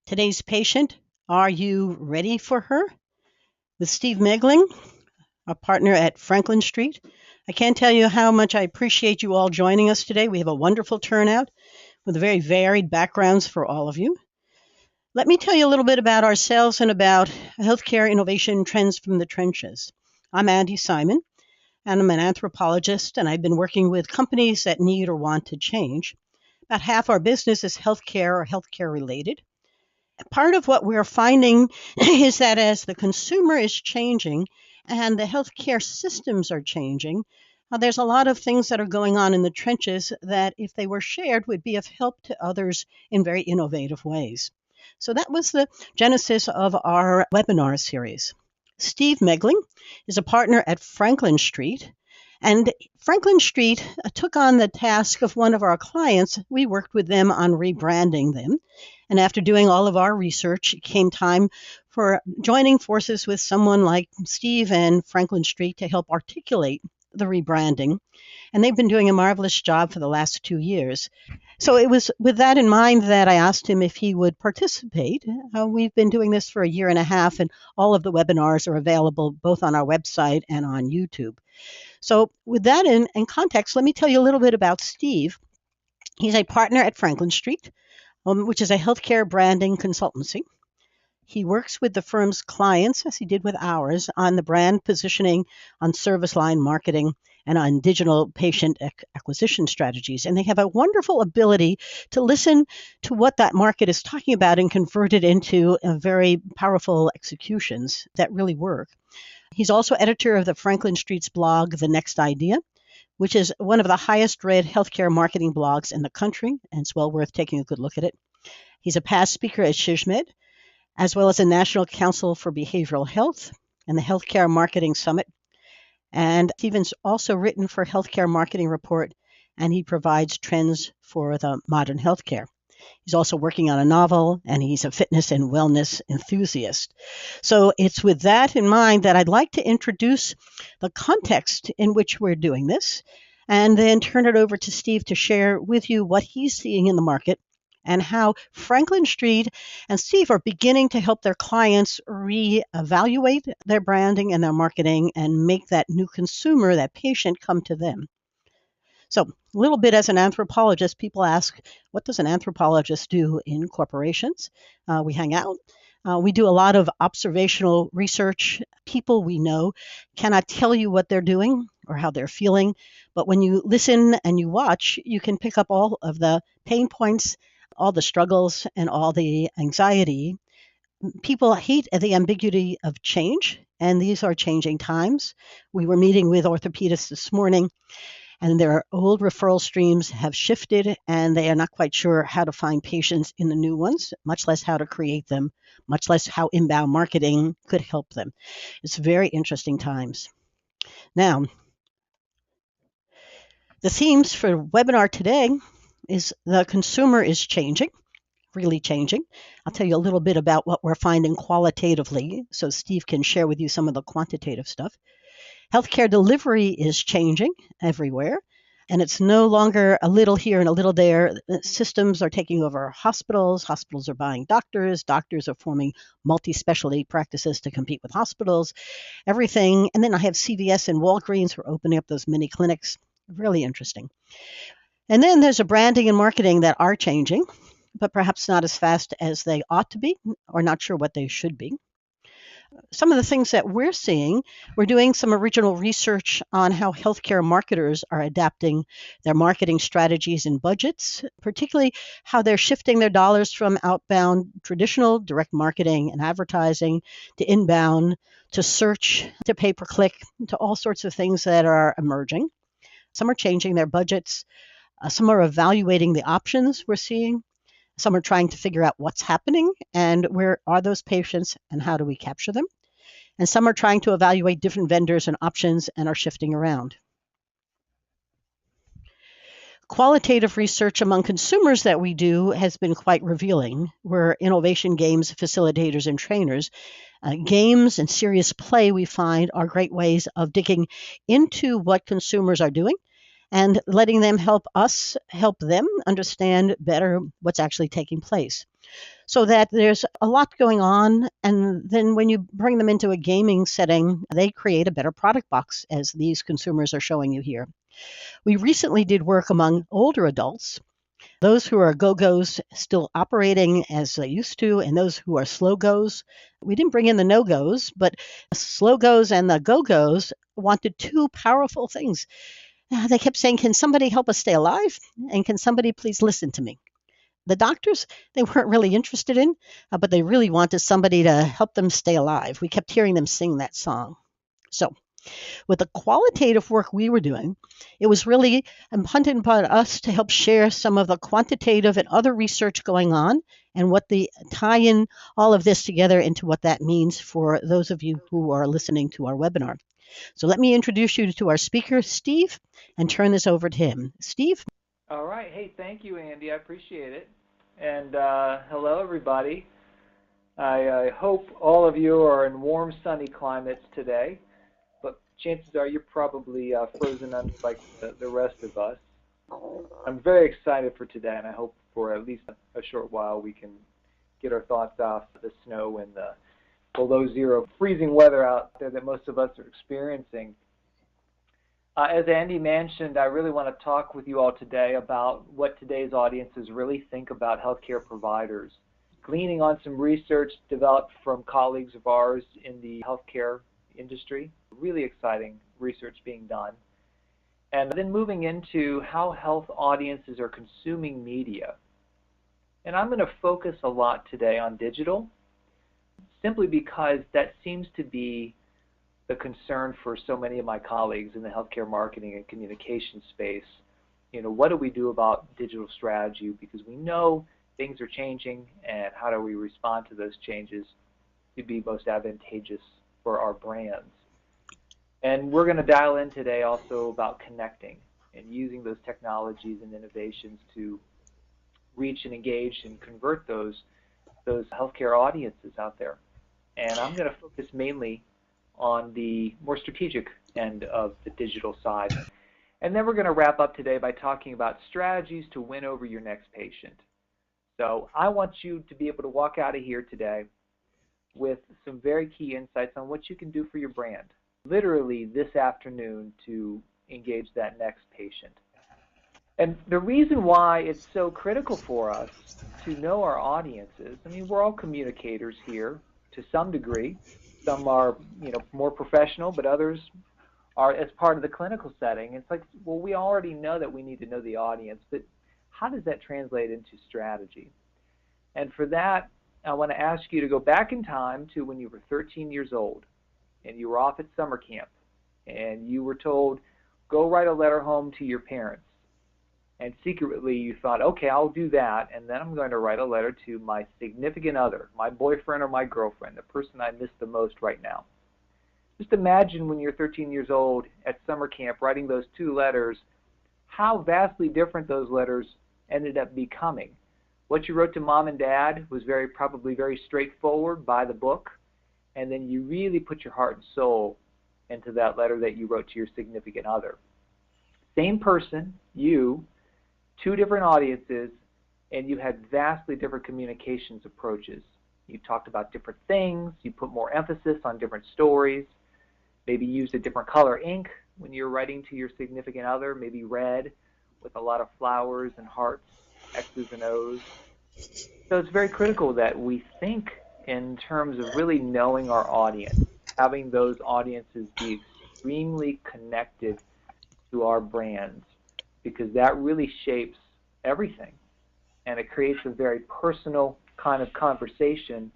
Today's patient, are you ready for her? With Steve Moegling, a partner at Franklin Street. I can't tell you how much I appreciate you all joining us today. We have a wonderful turnout with very varied backgrounds for all of you. Let me tell you a little bit about ourselves and about healthcare innovation trends from the trenches. I'm Andy Simon, and I'm an anthropologist, and I've been working with companies that need or want to change. About half our business is healthcare or healthcare related. Part of what we're finding is that as the consumer is changing and the healthcare systems are changing, there's a lot of things that are going on in the trenches that, if they were shared, would be of help to others in very innovative ways. So that was the genesis of our webinar series. Steve Moegling is a partner at Franklin Street. And Franklin Street took on the task of one of our clients. We worked with them on rebranding them. And after doing all of our research, it came time for joining forces with someone like Steve and Franklin Street to help articulate the rebranding. And they've been doing a marvelous job for the last 2 years. So it was with that in mind that I asked him if he would participate. We've been doing this for a year and a half, and all of the webinars are available both on our website and on YouTube. So with that in context, let me tell you a little bit about Steve. He's a partner at Franklin Street, which is a healthcare branding consultancy. He works with the firm's clients, as he did with ours, on the brand positioning, on service line marketing, and on digital patient acquisition strategies. And they have a wonderful ability to listen to what that market is talking about and convert it into very powerful executions that really work. He's also editor of the Franklin Street's blog, The Next Idea, which is one of the highest read healthcare marketing blogs in the country, and it's well worth taking a good look at it. He's a past speaker at SHISMED, as well as the National Council for Behavioral Health and the Healthcare Marketing Summit. And Stephen's also written for Healthcare Marketing Report, and he provides trends for the modern healthcare. He's also working on a novel, and he's a fitness and wellness enthusiast. So it's with that in mind that I'd like to introduce the context in which we're doing this, and then turn it over to Steve to share with you what he's seeing in the market and how Franklin Street and Steve are beginning to help their clients reevaluate their branding and their marketing and make that new consumer, that patient, come to them. So a little bit as an anthropologist, people ask, what does an anthropologist do in corporations? We hang out. We do a lot of observational research. People we know cannot tell you what they're doing or how they're feeling, but when you listen and you watch, you can pick up all of the pain points, all the struggles, and all the anxiety. People hate the ambiguity of change, and these are changing times. We were meeting with orthopedists this morning, and their old referral streams have shifted, and they are not quite sure how to find patients in the new ones, much less how to create them, much less how inbound marketing could help them. It's very interesting times. Now, the themes for webinar today is the consumer is changing, really changing. I'll tell you a little bit about what we're finding qualitatively so Steve can share with you some of the quantitative stuff. Healthcare delivery is changing everywhere, and it's no longer a little here and a little there. Systems are taking over hospitals. Hospitals are buying doctors. Doctors are forming multi-specialty practices to compete with hospitals. Everything. And then I have CVS and Walgreens who are opening up those mini clinics. Really interesting. And then there's a branding and marketing that are changing, but perhaps not as fast as they ought to be, or not sure what they should be. Some of the things that we're seeing, we're doing some original research on how healthcare marketers are adapting their marketing strategies and budgets, particularly how they're shifting their dollars from outbound traditional direct marketing and advertising to inbound, to search, to pay-per-click, to all sorts of things that are emerging. Some are changing their budgets. Some are evaluating the options we're seeing. Some are trying to figure out what's happening and where are those patients and how do we capture them. And some are trying to evaluate different vendors and options and are shifting around. Qualitative research among consumers that we do has been quite revealing. We're innovation games facilitators and trainers. Games and serious play, we find, are great ways of digging into what consumers are doing and letting them help us help them understand better what's actually taking place. So that there's a lot going on, and then when you bring them into a gaming setting, they create a better product box, as these consumers are showing you here. We recently did work among older adults, those who are go-go's still operating as they used to, and those who are slow-go's. We didn't bring in the no-go's, but slow-go's and the go-go's wanted two powerful things. They kept saying, can somebody help us stay alive? And can somebody please listen to me? The doctors, they weren't really interested in, but they really wanted somebody to help them stay alive. We kept hearing them sing that song. So with the qualitative work we were doing, it was really incumbent upon us to help share some of the quantitative and other research going on and what the tie in all of this together into what that means for those of you who are listening to our webinar. So let me introduce you to our speaker, Steve, and turn this over to him. Steve? All right. Hey, thank you, Andy. I appreciate it. And hello, everybody. I hope all of you are in warm, sunny climates today, but chances are you're probably frozen under like the rest of us. I'm very excited for today, and I hope for at least a short while we can get our thoughts off the snow and the below zero freezing weather out there that most of us are experiencing. As Andy mentioned, I really want to talk with you all today about what today's audiences really think about healthcare providers. Gleaning on some research developed from colleagues of ours in the healthcare industry, really exciting research being done. And then moving into how health audiences are consuming media. And I'm going to focus a lot today on digital, simply because that seems to be the concern for so many of my colleagues in the healthcare marketing and communication space. You know, what do we do about digital strategy? Because we know things are changing, and how do we respond to those changes to be most advantageous for our brands? And we're going to dial in today also about connecting and using those technologies and innovations to reach and engage and convert those healthcare audiences out there. And I'm going to focus mainly on the more strategic end of the digital side. And then we're going to wrap up today by talking about strategies to win over your next patient. So I want you to be able to walk out of here today with some very key insights on what you can do for your brand, literally this afternoon, to engage that next patient. And the reason why it's so critical for us to know our audiences, I mean, we're all communicators here to some degree. Some are, more professional, but others are as part of the clinical setting. It's like, well, we already know that we need to know the audience, but how does that translate into strategy? And for that, I want to ask you to go back in time to when you were 13 years old and you were off at summer camp and you were told, go write a letter home to your parents. And secretly you thought, okay, I'll do that, and then I'm going to write a letter to my significant other, my boyfriend or my girlfriend, the person I miss the most right now. Just imagine when you're 13 years old at summer camp writing those two letters, how vastly different those letters ended up becoming. What you wrote to mom and dad was probably very straightforward, by the book, and then you really put your heart and soul into that letter that you wrote to your significant other. Same person, you, two different audiences, and you had vastly different communications approaches. You talked about different things, you put more emphasis on different stories, maybe used a different color ink when you're writing to your significant other, maybe red with a lot of flowers and hearts, X's and O's. So it's very critical that we think in terms of really knowing our audience, having those audiences be extremely connected to our brands, because that really shapes everything, and it creates a very personal kind of conversation,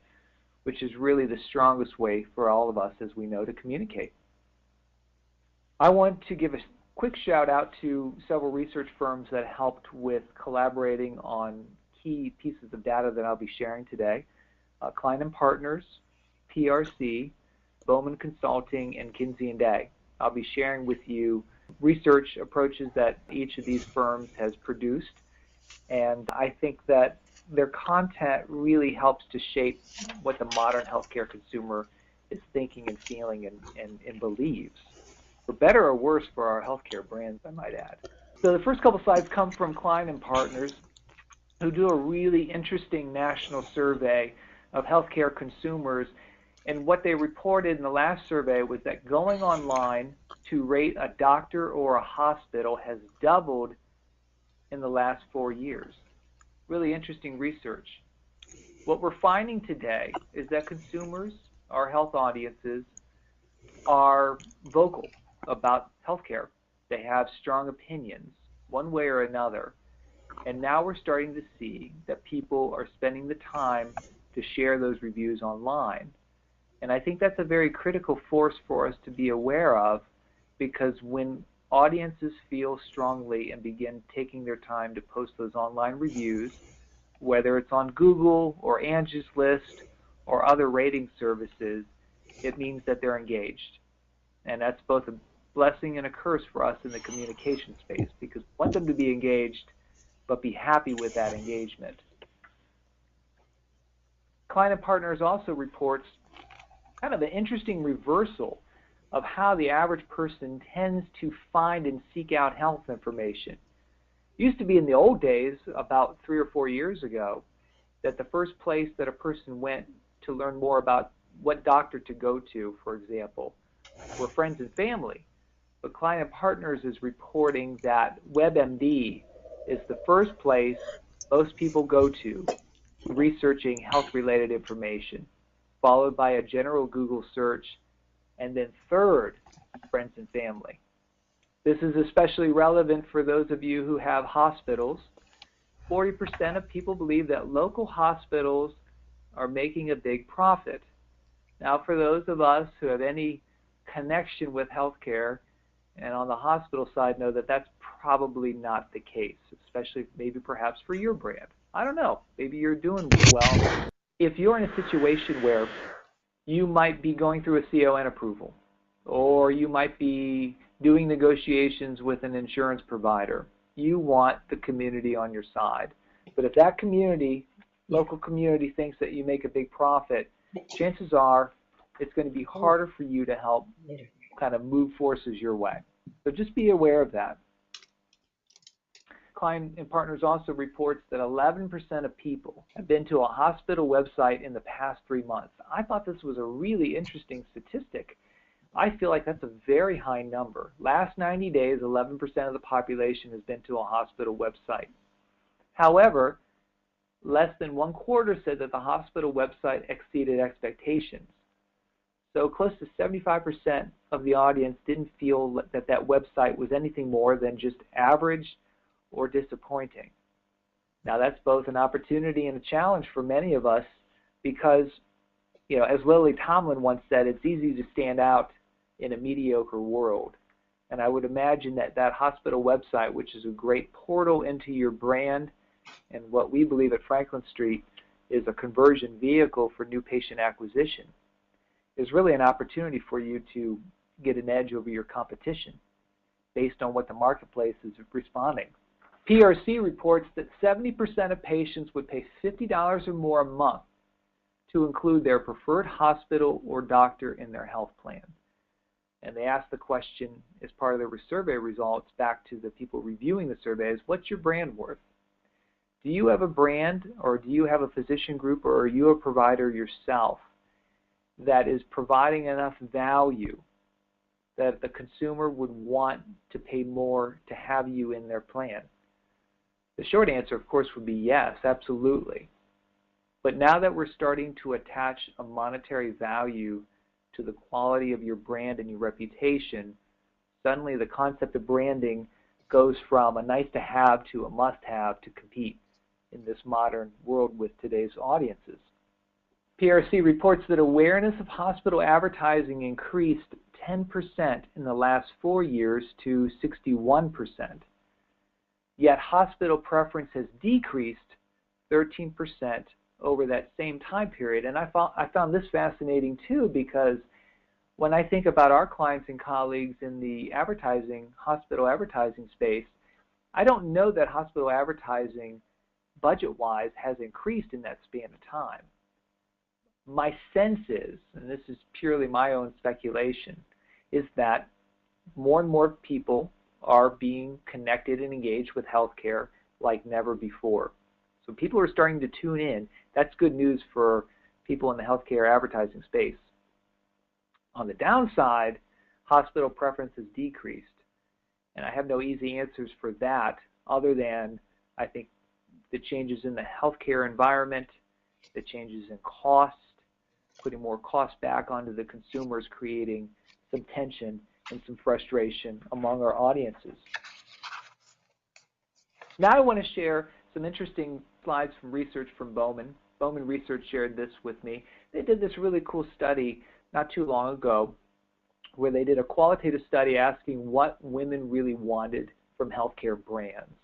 which is really the strongest way for all of us, as we know, to communicate. I want to give a quick shout out to several research firms that helped with collaborating on key pieces of data that I'll be sharing today. Klein & Partners, PRC, Bowman Consulting, and Kinsey & Day. I'll be sharing with you research approaches that each of these firms has produced, and I think that their content really helps to shape what the modern healthcare consumer is thinking and feeling and believes, for better or worse for our healthcare brands, I might add. So the first couple slides come from Klein and Partners, who do a really interesting national survey of healthcare consumers. And what they reported in the last survey was that going online to rate a doctor or a hospital has doubled in the last 4 years. Really interesting research. What we're finding today is that consumers, our health audiences, are vocal about healthcare. They have strong opinions, one way or another. And now we're starting to see that people are spending the time to share those reviews online. And I think that's a very critical force for us to be aware of, because when audiences feel strongly and begin taking their time to post those online reviews, whether it's on Google or Angie's List or other rating services, it means that they're engaged. And that's both a blessing and a curse for us in the communication space, because we want them to be engaged, but be happy with that engagement. Klein and Partners also reports kind of an interesting reversal of how the average person tends to find and seek out health information. It used to be in the old days, about 3 or 4 years ago, that the first place that a person went to learn more about what doctor to go to, for example, were friends and family. But Klein and Partners is reporting that WebMD is the first place most people go to researching health-related information, followed by a general Google search, and then third, friends and family. This is especially relevant for those of you who have hospitals. 40% of people believe that local hospitals are making a big profit. Now, for those of us who have any connection with healthcare and on the hospital side, know that that's probably not the case, especially maybe perhaps for your brand. I don't know. Maybe you're doing well. If you're in a situation where you might be going through a CON approval, or you might be doing negotiations with an insurance provider, you want the community on your side. But if that community, local community, thinks that you make a big profit, chances are it's going to be harder for you to help kind of move forces your way. So just be aware of that. Klein and Partners also reports that 11% of people have been to a hospital website in the past 3 months. I thought this was a really interesting statistic. I feel like that's a very high number. Last 90 days, 11% of the population has been to a hospital website. However, less than 1/4 said that the hospital website exceeded expectations. So close to 75% of the audience didn't feel that that website was anything more than just average or disappointing. Now that's both an opportunity and a challenge for many of us, because, you know, as Lily Tomlin once said, it's easy to stand out in a mediocre world. And I would imagine that that hospital website, which is a great portal into your brand, and what we believe at Franklin Street is a conversion vehicle for new patient acquisition, is really an opportunity for you to get an edge over your competition based on what the marketplace is responding. PRC reports that 70% of patients would pay $50 or more a month to include their preferred hospital or doctor in their health plan. And they asked the question as part of their survey results back to the people reviewing the surveys, what's your brand worth? Do you have a brand, or do you have a physician group, or are you a provider yourself that is providing enough value that the consumer would want to pay more to have you in their plan? The short answer, of course, would be yes, absolutely. But now that we're starting to attach a monetary value to the quality of your brand and your reputation, suddenly the concept of branding goes from a nice to have to a must have to compete in this modern world with today's audiences. PRC reports that awareness of hospital advertising increased 10% in the last 4 years to 61%. Yet hospital preference has decreased 13% over that same time period. And I found this fascinating too, because when I think about our clients and colleagues in the hospital advertising space, I don't know that hospital advertising budget-wise has increased in that span of time. My sense is, and this is purely my own speculation, is that more and more people are being connected and engaged with healthcare like never before. So people are starting to tune in. That's good news for people in the healthcare advertising space. On the downside, hospital preference has decreased. And I have no easy answers for that other than I think the changes in the healthcare environment, the changes in cost, putting more cost back onto the consumers, creating some tension and some frustration among our audiences. Now I want to share some interesting slides from research from Bowman. Bowman Research shared this with me. They did this really cool study not too long ago where they did a qualitative study asking what women really wanted from healthcare brands.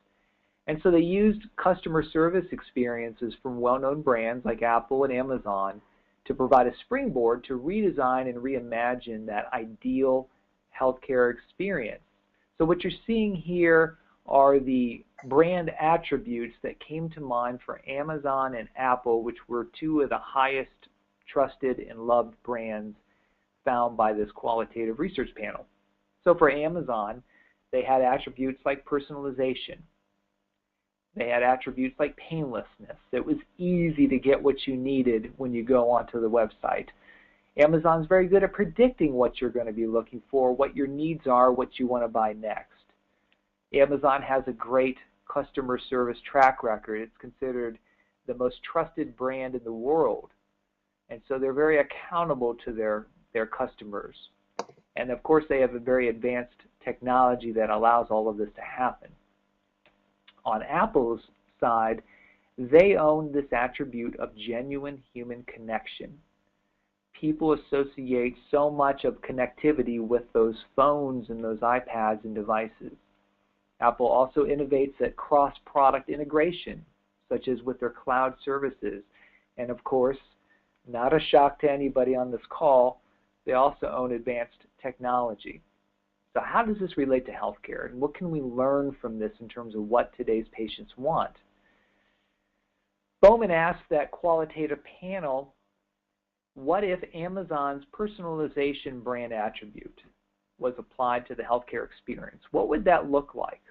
And so they used customer service experiences from well-known brands like Apple and Amazon to provide a springboard to redesign and reimagine that ideal healthcare experience. So what you're seeing here are the brand attributes that came to mind for Amazon and Apple, which were two of the highest trusted and loved brands found by this qualitative research panel. So for Amazon, they had attributes like personalization. They had attributes like painlessness. It was easy to get what you needed when you go onto the website. Amazon's very good at predicting what you're going to be looking for, what your needs are, what you want to buy next. Amazon has a great customer service track record. It's considered the most trusted brand in the world. And so they're very accountable to their customers. And of course, they have a very advanced technology that allows all of this to happen. On Apple's side, they own this attribute of genuine human connection. People associate so much of connectivity with those phones and those iPads and devices. Apple also innovates at cross-product integration, such as with their cloud services. And of course, not a shock to anybody on this call, they also own advanced technology. So how does this relate to healthcare, and what can we learn from this in terms of what today's patients want? Bowman asked that qualitative panel, what if Amazon's personalization brand attribute was applied to the healthcare experience? What would that look like?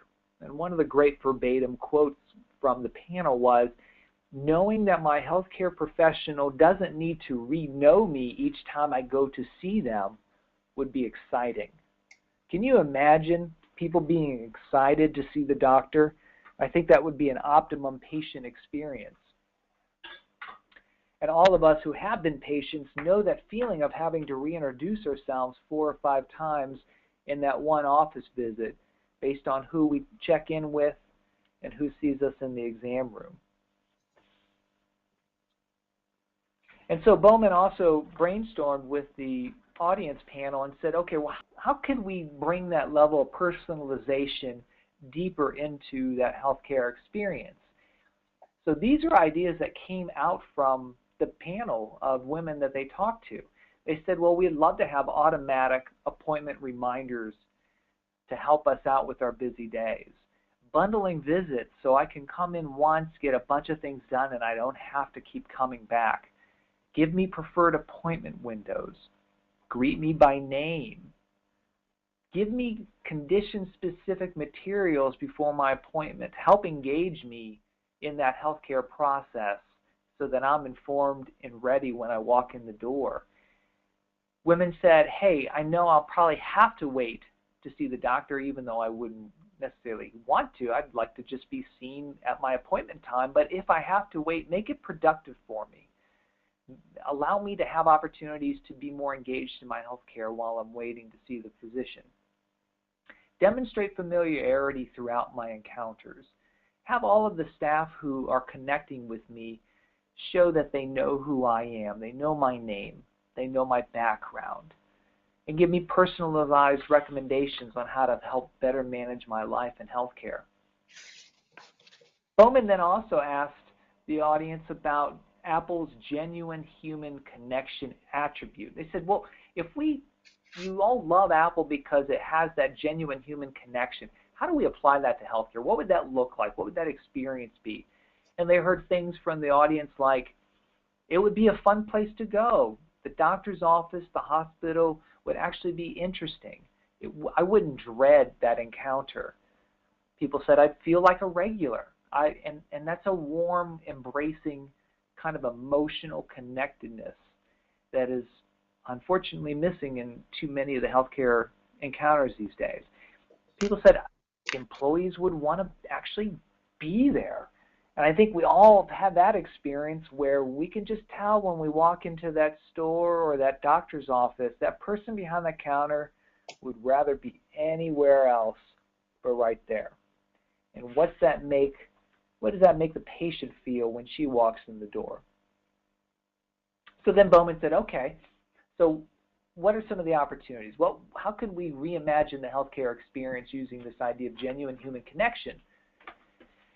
And one of the great verbatim quotes from the panel was, knowing that my healthcare professional doesn't need to re-know me each time I go to see them would be exciting. Can you imagine people being excited to see the doctor? I think that would be an optimum patient experience. And all of us who have been patients know that feeling of having to reintroduce ourselves 4 or 5 times in that one office visit based on who we check in with and who sees us in the exam room. And so Bowman also brainstormed with the audience panel and said, okay, well, how can we bring that level of personalization deeper into that healthcare experience? So these are ideas that came out from the panel of women that they talked to. They said, well, we'd love to have automatic appointment reminders to help us out with our busy days. Bundling visits so I can come in once, get a bunch of things done, and I don't have to keep coming back. Give me preferred appointment windows. Greet me by name. Give me condition-specific materials before my appointment. Help engage me in that healthcare process so that I'm informed and ready when I walk in the door. Women said, hey, I know I'll probably have to wait to see the doctor even though I wouldn't necessarily want to. I'd like to just be seen at my appointment time, but if I have to wait, make it productive for me. Allow me to have opportunities to be more engaged in my healthcare while I'm waiting to see the physician. Demonstrate familiarity throughout my encounters. Have all of the staff who are connecting with me show that they know who I am, they know my name, they know my background, and give me personalized recommendations on how to help better manage my life in healthcare. Bowman then also asked the audience about Apple's genuine human connection attribute. They said, well, if you all love Apple because it has that genuine human connection, how do we apply that to healthcare? What would that look like? What would that experience be? And they heard things from the audience like, it would be a fun place to go. The doctor's office, the hospital would actually be interesting. I wouldn't dread that encounter. People said I'd feel like a regular. And that's a warm, embracing kind of emotional connectedness that is unfortunately missing in too many of the healthcare encounters these days. People said employees would want to actually be there. And I think we all have that experience where we can just tell when we walk into that store or that doctor's office, that person behind the counter would rather be anywhere else but right there. And what does that make the patient feel when she walks in the door? So then Bowman said, okay, so what are some of the opportunities? Well, how could we reimagine the healthcare experience using this idea of genuine human connection?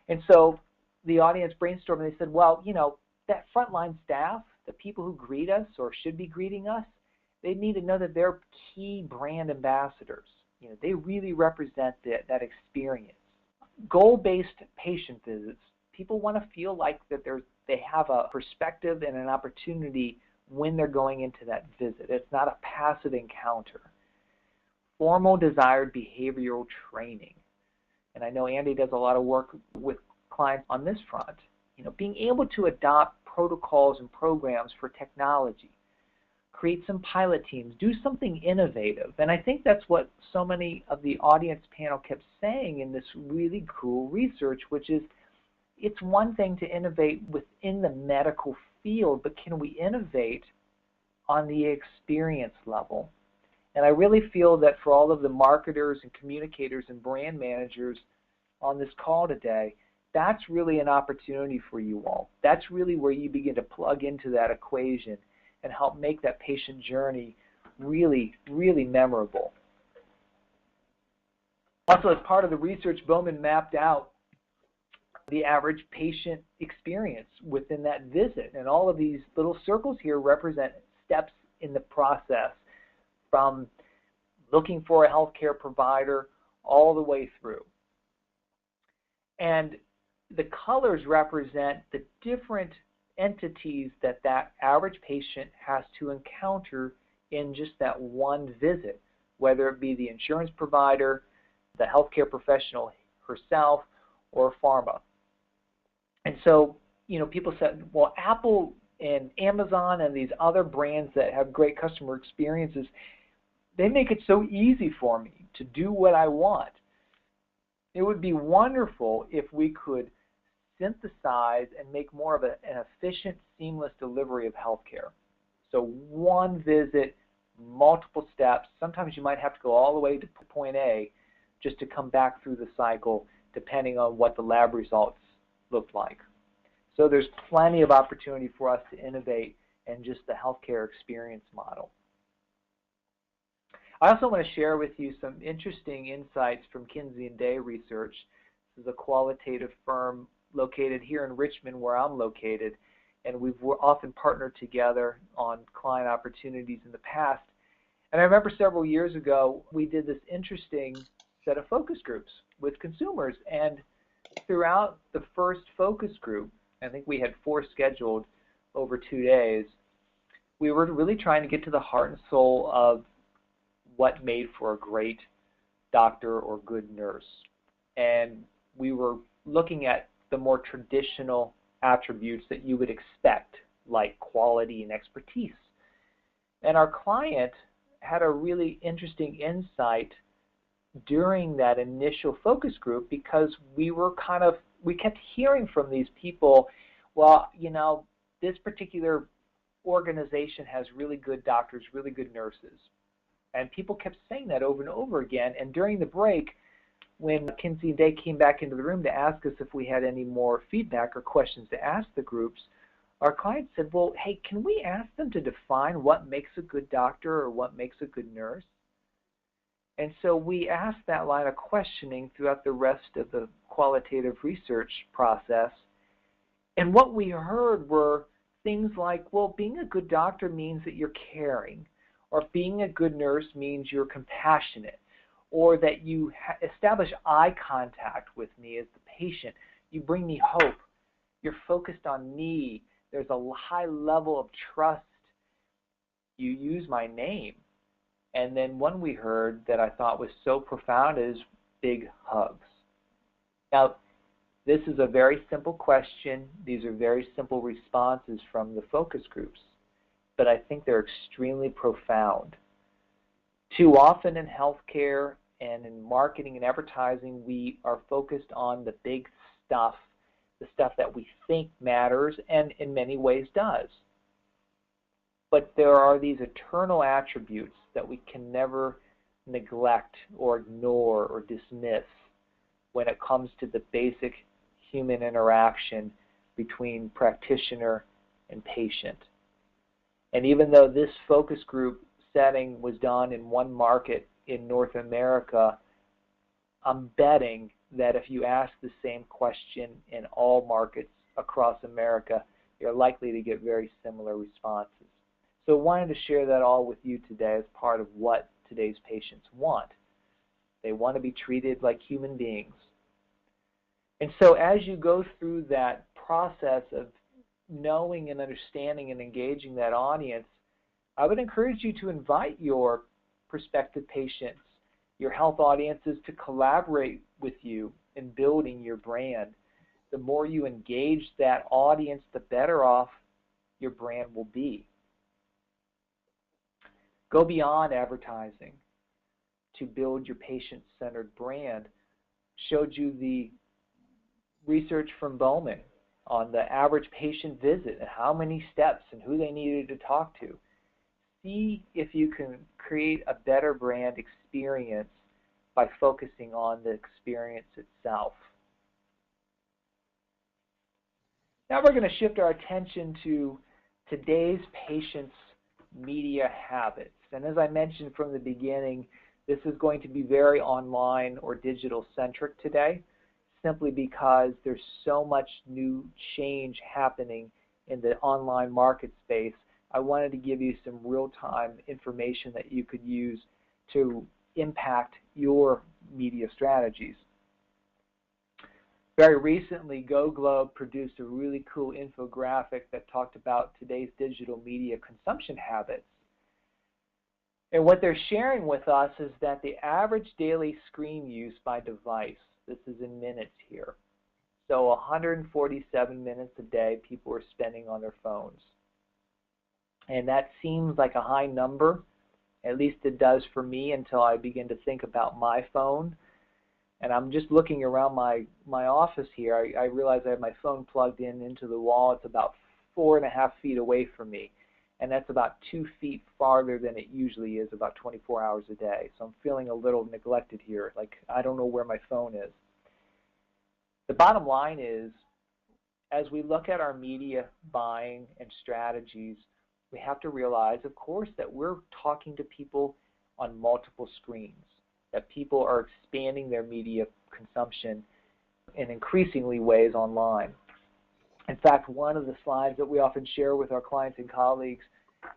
And so the audience brainstormed and they said, well, that frontline staff, the people who greet us or should be greeting us, they need to know that they're key brand ambassadors. They really represent that experience. Goal-based patient visits, people want to feel like that they have a perspective and an opportunity when they're going into that visit. It's not a passive encounter. Formal desired behavioral training. And I know Andy does a lot of work with clients on this front. Being able to adopt protocols and programs for technology, create some pilot teams, do something innovative. And I think that's what so many of the audience panel kept saying in this really cool research, which is it's one thing to innovate within the medical field, but can we innovate on the experience level? And I really feel that for all of the marketers and communicators and brand managers on this call today, that's really an opportunity for you all. That's really where you begin to plug into that equation and help make that patient journey really, really memorable. Also, as part of the research, Bowman mapped out the average patient experience within that visit. And all of these little circles here represent steps in the process from looking for a healthcare provider all the way through. And the colors represent the different entities that average patient has to encounter in just that one visit, whether it be the insurance provider, the healthcare professional herself, or pharma. And so, people said, well, Apple and Amazon and these other brands that have great customer experiences, they make it so easy for me to do what I want. It would be wonderful if we could synthesize and make more of an efficient, seamless delivery of healthcare. So one visit, multiple steps. Sometimes you might have to go all the way to point A just to come back through the cycle, depending on what the lab results look like. So there's plenty of opportunity for us to innovate in just the healthcare experience model. I also want to share with you some interesting insights from Kinsey and Day Research. This is a qualitative firm located here in Richmond, where I'm located, and we've often partnered together on client opportunities in the past. And I remember several years ago, we did this interesting set of focus groups with consumers, and throughout the first focus group, I think we had 4 scheduled over 2 days, we were really trying to get to the heart and soul of what made for a great doctor or good nurse. And we were looking at the more traditional attributes that you would expect, like quality and expertise. And our client had a really interesting insight during that initial focus group, because we kept hearing from these people, well, this particular organization has really good doctors, really good nurses. And people kept saying that over and over again. And during the break, when Kinsey and Day came back into the room to ask us if we had any more feedback or questions to ask the groups, our client said, well, hey, can we ask them to define what makes a good doctor or what makes a good nurse? And so we asked that line of questioning throughout the rest of the qualitative research process. And what we heard were things like, well, being a good doctor means that you're caring, or being a good nurse means you're compassionate, or that you establish eye contact with me as the patient. You bring me hope. You're focused on me. There's a high level of trust. You use my name. And then one we heard that I thought was so profound is big hugs. Now, this is a very simple question. These are very simple responses from the focus groups, but I think they're extremely profound. Too often in healthcare and in marketing and advertising, we are focused on the big stuff, the stuff that we think matters and in many ways does. But there are these eternal attributes that we can never neglect or ignore or dismiss when it comes to the basic human interaction between practitioner and patient. And even though this focus group setting was done in one market in North America, I'm betting that if you ask the same question in all markets across America, you're likely to get very similar responses. So I wanted to share that all with you today as part of what today's patients want. They want to be treated like human beings. And so as you go through that process of knowing and understanding and engaging that audience, I would encourage you to invite your prospective patients, your health audiences, to collaborate with you in building your brand. The more you engage that audience, the better off your brand will be. Go beyond advertising to build your patient-centered brand. Showed you the research from Bowman on the average patient visit and how many steps and who they needed to talk to. See if you can create a better brand experience by focusing on the experience itself. Now we're going to shift our attention to today's patients' media habits. And as I mentioned from the beginning, this is going to be very online or digital centric today, simply because there's so much new change happening in the online market space. I wanted to give you some real-time information that you could use to impact your media strategies. Very recently, Go Globe produced a really cool infographic that talked about today's digital media consumption habits. And what they're sharing with us is that the average daily screen use by device, this is in minutes here, so 147 minutes a day people are spending on their phones. And that seems like a high number, at least it does for me until I begin to think about my phone. And I'm just looking around my office here. I realize I have my phone plugged in into the wall. It's about 4.5 feet away from me. And that's about 2 feet farther than it usually is, about 24 hours a day. So I'm feeling a little neglected here, like I don't know where my phone is. The bottom line is, as we look at our media buying and strategies, we have to realize, of course, that we're talking to people on multiple screens, that people are expanding their media consumption in increasingly ways online. In fact, one of the slides that we often share with our clients and colleagues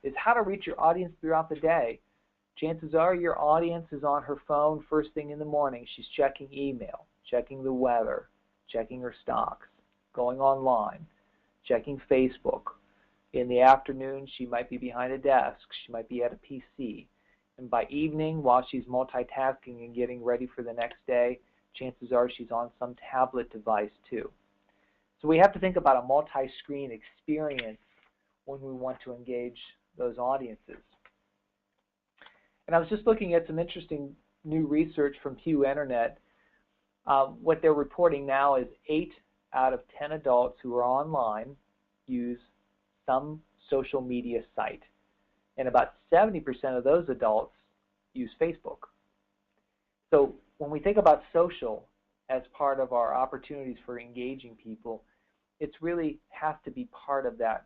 is how to reach your audience throughout the day. Chances are your audience is on her phone first thing in the morning. She's checking email, checking the weather, checking her stocks, going online, checking Facebook. In the afternoon, she might be behind a desk. She might be at a PC. And by evening, while she's multitasking and getting ready for the next day, chances are she's on some tablet device too. So we have to think about a multi-screen experience when we want to engage those audiences. And I was just looking at some interesting new research from Pew Internet. What they're reporting now is 8 out of 10 adults who are online use some social media site. And about 70% of those adults use Facebook. So when we think about social as part of our opportunities for engaging people, it really has to be part of that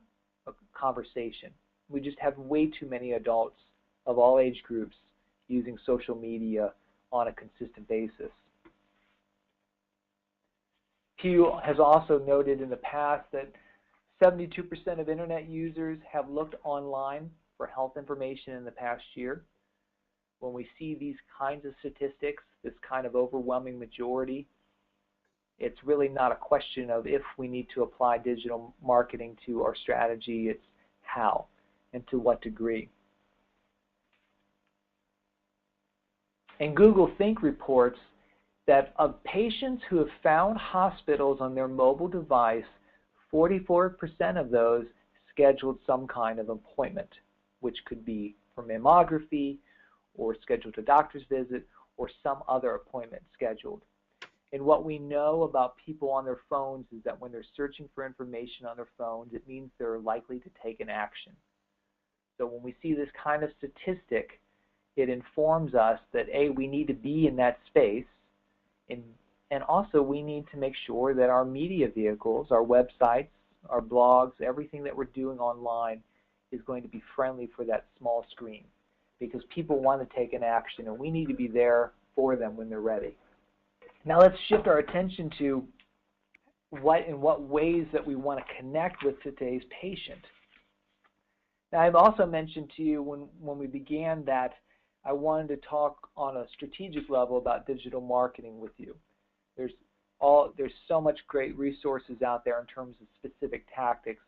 conversation. We just have way too many adults of all age groups using social media on a consistent basis. Pew has also noted in the past that 72% of internet users have looked online for health information in the past year. When we see these kinds of statistics, this kind of overwhelming majority, it's really not a question of if we need to apply digital marketing to our strategy, it's how and to what degree. And Google Think reports that of patients who have found hospitals on their mobile device, 44% of those scheduled some kind of appointment, which could be for mammography or scheduled a doctor's visit or some other appointment scheduled. And what we know about people on their phones is that when they're searching for information on their phones, it means they're likely to take an action. So when we see this kind of statistic, it informs us that A, we need to be in that space, and also we need to make sure that our media vehicles, our websites, our blogs, everything that we're doing online is going to be friendly for that small screen, because people want to take an action and we need to be there for them when they're ready. Now let's shift our attention to in what ways that we want to connect with today's patient. Now I've also mentioned to you when we began that I wanted to talk on a strategic level about digital marketing with you. There's so much great resources out there in terms of specific tactics.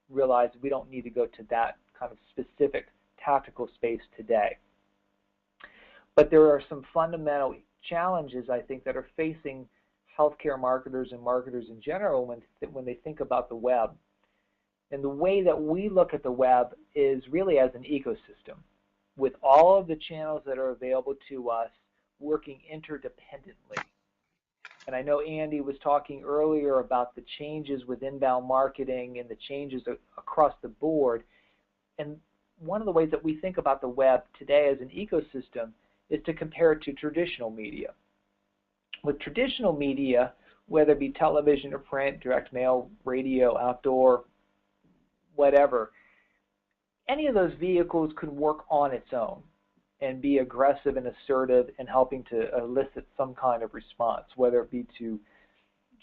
Realize we don't need to go to that kind of specific tactical space today. But there are some fundamental challenges, I think, that are facing healthcare marketers and marketers in general when they think about the web. And the way that we look at the web is really as an ecosystem, with all of the channels that are available to us working interdependently. And I know Andy was talking earlier about the changes with inbound marketing and the changes across the board. And one of the ways that we think about the web today as an ecosystem is to compare it to traditional media. With traditional media, whether it be television or print, direct mail, radio, outdoor, whatever, any of those vehicles could work on its own and be aggressive and assertive in helping to elicit some kind of response, whether it be to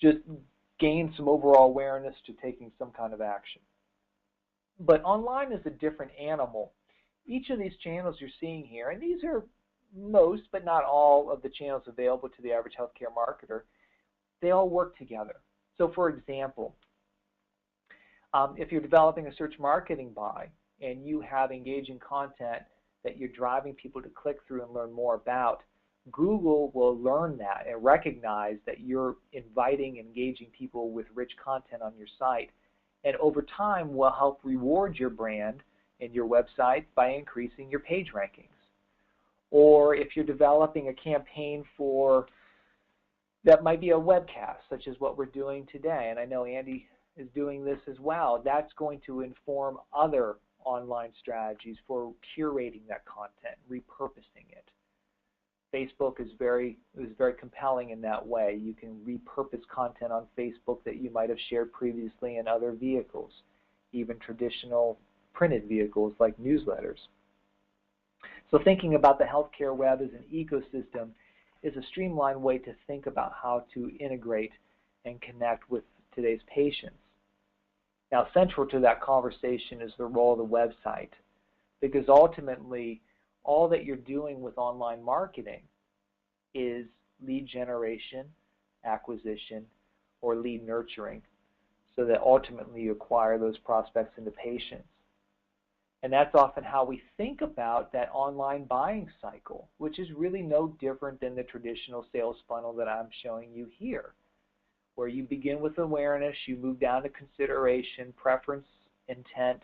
just gain some overall awareness to taking some kind of action. But online is a different animal. Each of these channels you're seeing here, and these are most but not all of the channels available to the average healthcare marketer, they all work together. So for example, if you're developing a search marketing buy and you have engaging content that you're driving people to click through and learn more about, Google will learn that and recognize that you're inviting, engaging people with rich content on your site, and over time will help reward your brand and your website by increasing your page rankings. Or if you're developing a campaign that might be a webcast, such as what we're doing today, and I know Andy is doing this as well, that's going to inform other online strategies for curating that content, repurposing it. Facebook is very compelling in that way. You can repurpose content on Facebook that you might have shared previously in other vehicles, even traditional printed vehicles like newsletters. So thinking about the healthcare web as an ecosystem is a streamlined way to think about how to integrate and connect with today's patients. Now, central to that conversation is the role of the website, because ultimately all that you're doing with online marketing is lead generation, acquisition, or lead nurturing, so that ultimately you acquire those prospects into patients. And that's often how we think about that online buying cycle, which is really no different than the traditional sales funnel that I'm showing you here, where you begin with awareness, you move down to consideration, preference, intent,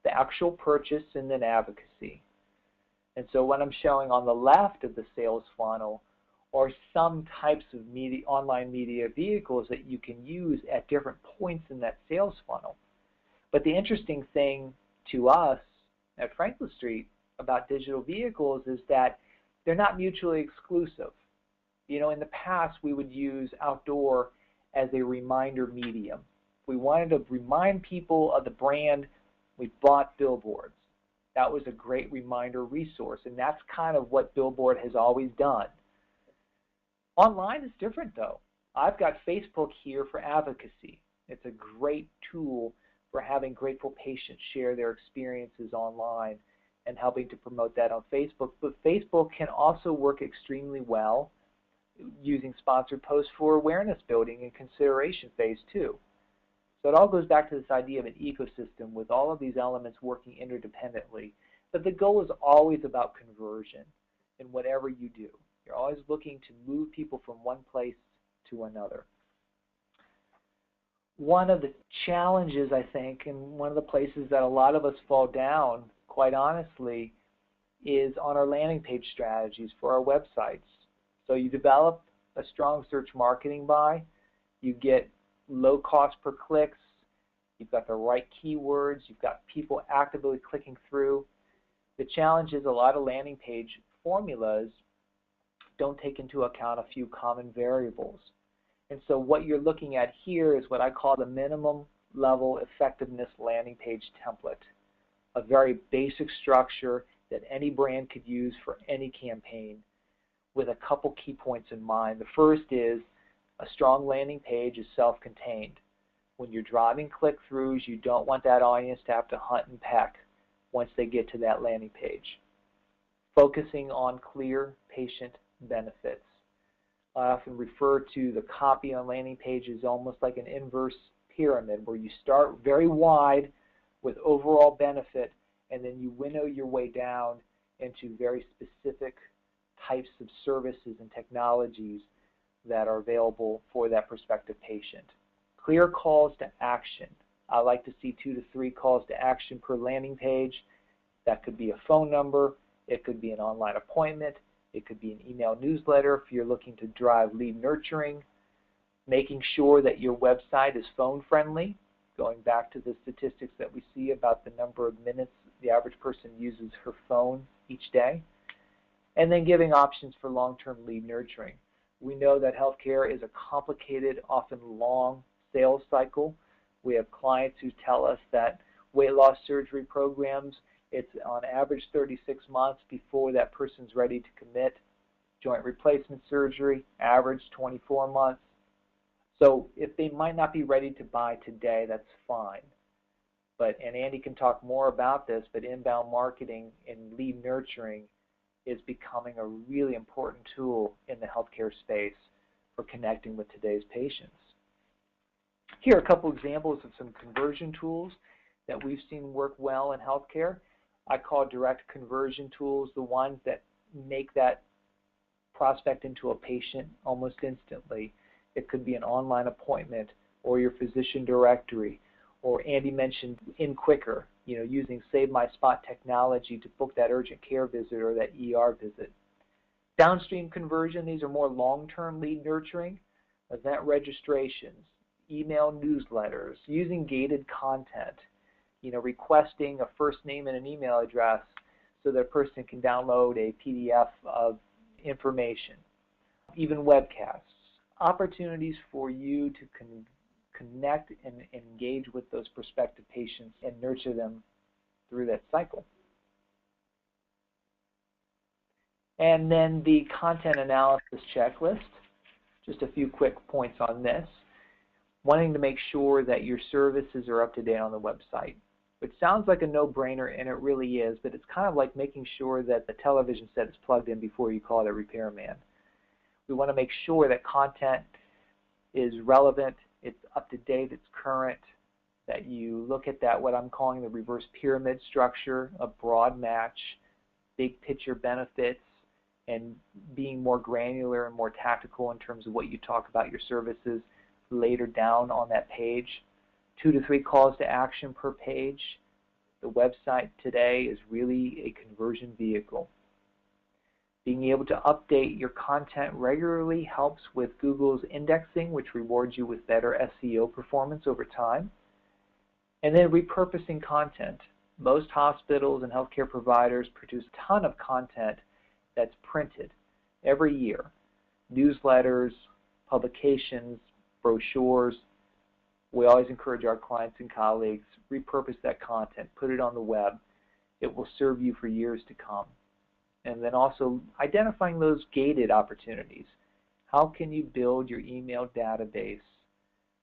the actual purchase, and then advocacy. And so what I'm showing on the left of the sales funnel are some types of online media vehicles that you can use at different points in that sales funnel. But the interesting thing to us at Franklin Street about digital vehicles is that they're not mutually exclusive. You know, in the past we would use outdoor as a reminder medium. If we wanted to remind people of the brand, we bought billboards. That was a great reminder resource, and that's kind of what Billboard has always done. Online is different though. I've got Facebook here for advocacy. It's a great tool for having grateful patients share their experiences online and helping to promote that on Facebook. But Facebook can also work extremely well using sponsored posts for awareness building and consideration phase too. So it all goes back to this idea of an ecosystem with all of these elements working interdependently. But the goal is always about conversion in whatever you do. You're always looking to move people from one place to another. One of the challenges, I think, and one of the places that a lot of us fall down, quite honestly, is on our landing page strategies for our websites. So you develop a strong search marketing buy, you get low cost per clicks, you've got the right keywords, you've got people actively clicking through. The challenge is a lot of landing page formulas don't take into account a few common variables. And so what you're looking at here is what I call the minimum level effectiveness landing page template, a very basic structure that any brand could use for any campaign with a couple key points in mind. The first is a strong landing page is self-contained. When you're driving click-throughs, you don't want that audience to have to hunt and peck once they get to that landing page. Focusing on clear patient benefits. I often refer to the copy on landing pages almost like an inverse pyramid, where you start very wide with overall benefit, and then you winnow your way down into very specific types of services and technologies that are available for that prospective patient. Clear calls to action. I like to see 2 to 3 calls to action per landing page. That could be a phone number, it could be an online appointment, it could be an email newsletter if you're looking to drive lead nurturing. Making sure that your website is phone friendly, going back to the statistics that we see about the number of minutes the average person uses her phone each day. And then giving options for long-term lead nurturing. We know that healthcare is a complicated, often long sales cycle. We have clients who tell us that weight loss surgery programs, it's on average 36 months before that person's ready to commit. Joint replacement surgery, average 24 months. So if they might not be ready to buy today, that's fine. And Andy can talk more about this, but inbound marketing and lead nurturing is becoming a really important tool in the healthcare space for connecting with today's patients. Here are a couple examples of some conversion tools that we've seen work well in healthcare. I call direct conversion tools the ones that make that prospect into a patient almost instantly. It could be an online appointment or your physician directory, or Andy mentioned in quicker, using Save My Spot technology to book that urgent care visit or that ER visit. Downstream conversion, these are more long-term lead nurturing, event registrations, email newsletters, using gated content, requesting a first name and an email address so that a person can download a PDF of information, even webcasts. Opportunities for you to connect and engage with those prospective patients and nurture them through that cycle. And then the content analysis checklist, just a few quick points on this. Wanting to make sure that your services are up to date on the website. It sounds like a no-brainer, and it really is, but it's kind of like making sure that the television set is plugged in before you call it a repairman. We want to make sure that content is relevant, it's up to date, it's current, that you look at that, what I'm calling the reverse pyramid structure, a broad match, big picture benefits, and being more granular and more tactical in terms of what you talk about your services later down on that page. 2 to 3 calls to action per page. The website today is really a conversion vehicle. Being able to update your content regularly helps with Google's indexing, which rewards you with better SEO performance over time. And then repurposing content. Most hospitals and healthcare providers produce a ton of content that's printed every year. Newsletters, publications, brochures. We always encourage our clients and colleagues, repurpose that content, put it on the web. It will serve you for years to come. And then also identifying those gated opportunities. How can you build your email database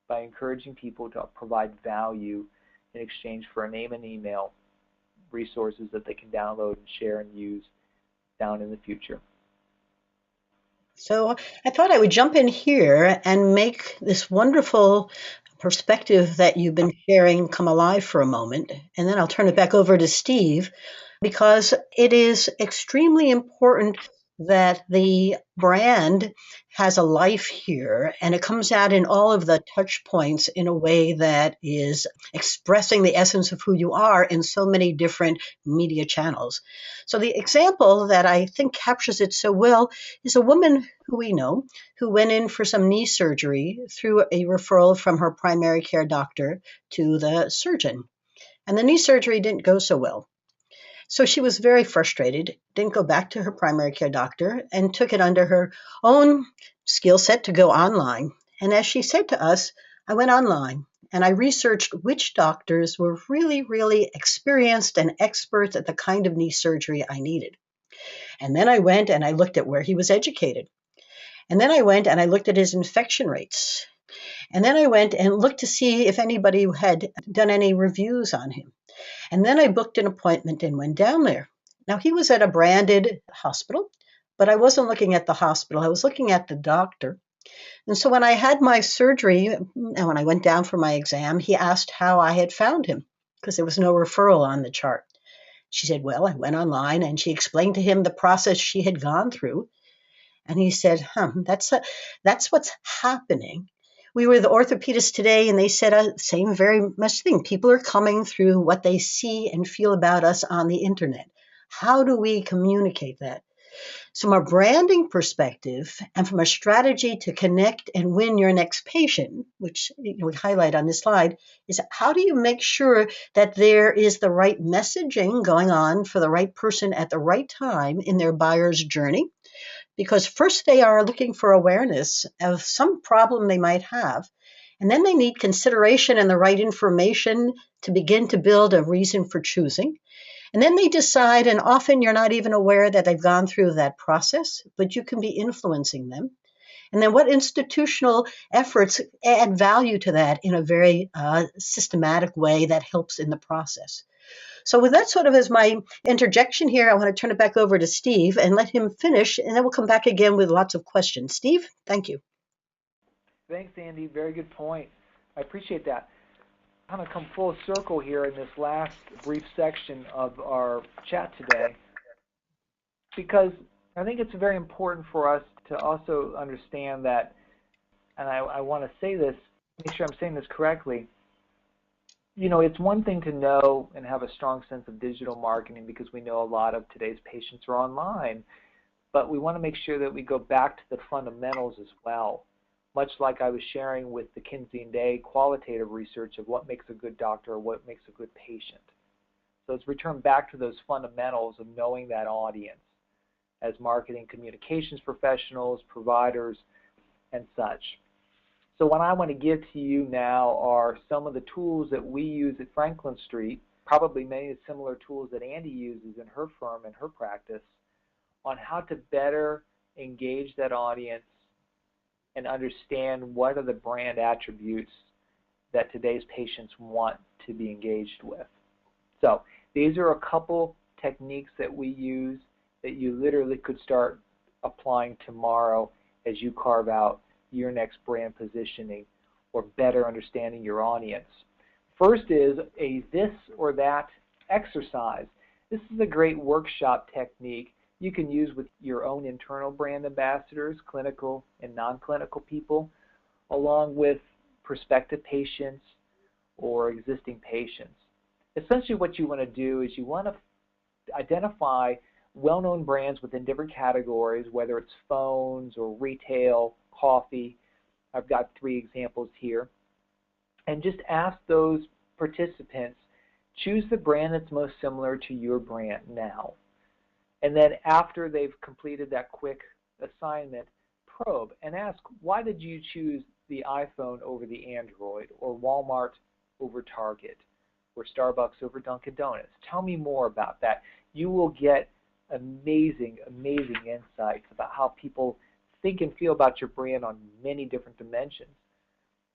by encouraging people to provide value in exchange for a name and email, resources that they can download and share and use down in the future? So I thought I would jump in here and make this wonderful perspective that you've been sharing come alive for a moment, and then I'll turn it back over to Steve, because it is extremely important that the brand has a life here and it comes out in all of the touch points in a way that is expressing the essence of who you are in so many different media channels. So, the example that I think captures it so well is a woman who we know who went in for some knee surgery through a referral from her primary care doctor to the surgeon. And the knee surgery didn't go so well. So she was very frustrated, didn't go back to her primary care doctor, and took it under her own skill set to go online. And as she said to us, I went online and I researched which doctors were really, really experienced and experts at the kind of knee surgery I needed. And then I went and I looked at where he was educated. And then I went and I looked at his infection rates. And then I went and looked to see if anybody had done any reviews on him. And then I booked an appointment and went down there. Now, he was at a branded hospital, but I wasn't looking at the hospital. I was looking at the doctor. And so when I had my surgery and when I went down for my exam, he asked how I had found him because there was no referral on the chart. She said, well, I went online, and she explained to him the process she had gone through. And he said, that's what's happening. We were the orthopedists today, and they said same very much thing. People are coming through what they see and feel about us on the internet. How do we communicate that? So, from a branding perspective and from a strategy to connect and win your next patient, which we highlight on this slide, is how do you make sure that there is the right messaging going on for the right person at the right time in their buyer's journey? Because first they are looking for awareness of some problem they might have, and then they need consideration and the right information to begin to build a reason for choosing. And then they decide, and often you're not even aware that they've gone through that process, but you can be influencing them. And then what institutional efforts add value to that in a very systematic way that helps in the process. So, with that sort of as my interjection here, I want to turn it back over to Steve and let him finish, and then we'll come back again with lots of questions. Steve, thank you. Thanks, Andy. Very good point. I appreciate that. Kind of come full circle here in this last brief section of our chat today, because I think it's very important for us to also understand that, and I want to say this, make sure I'm saying this correctly. You know, it's one thing to know and have a strong sense of digital marketing because we know a lot of today's patients are online, but we want to make sure that we go back to the fundamentals as well, much like I was sharing with the Kinsey and Day qualitative research of what makes a good doctor or what makes a good patient. So let's return back to those fundamentals of knowing that audience as marketing communications professionals, providers, and such. So what I want to give to you now are some of the tools that we use at Franklin Street, probably many of the similar tools that Andy uses in her firm and her practice, on how to better engage that audience and understand what are the brand attributes that today's patients want to be engaged with. So these are a couple techniques that we use that you literally could start applying tomorrow as you carve out your next brand positioning or better understanding your audience. First is a this or that exercise. This is a great workshop technique you can use with your own internal brand ambassadors, clinical and non-clinical people, along with prospective patients or existing patients. Essentially what you want to do is you want to identify well-known brands within different categories, whether it's phones or retail, coffee. I've got 3 examples here. And just ask those participants, choose the brand that's most similar to your brand now. And then after they've completed that quick assignment, probe and ask, why did you choose the iPhone over the Android, or Walmart over Target, or Starbucks over Dunkin' Donuts? Tell me more about that. You will get amazing, amazing insights about how people think and feel about your brand on many different dimensions.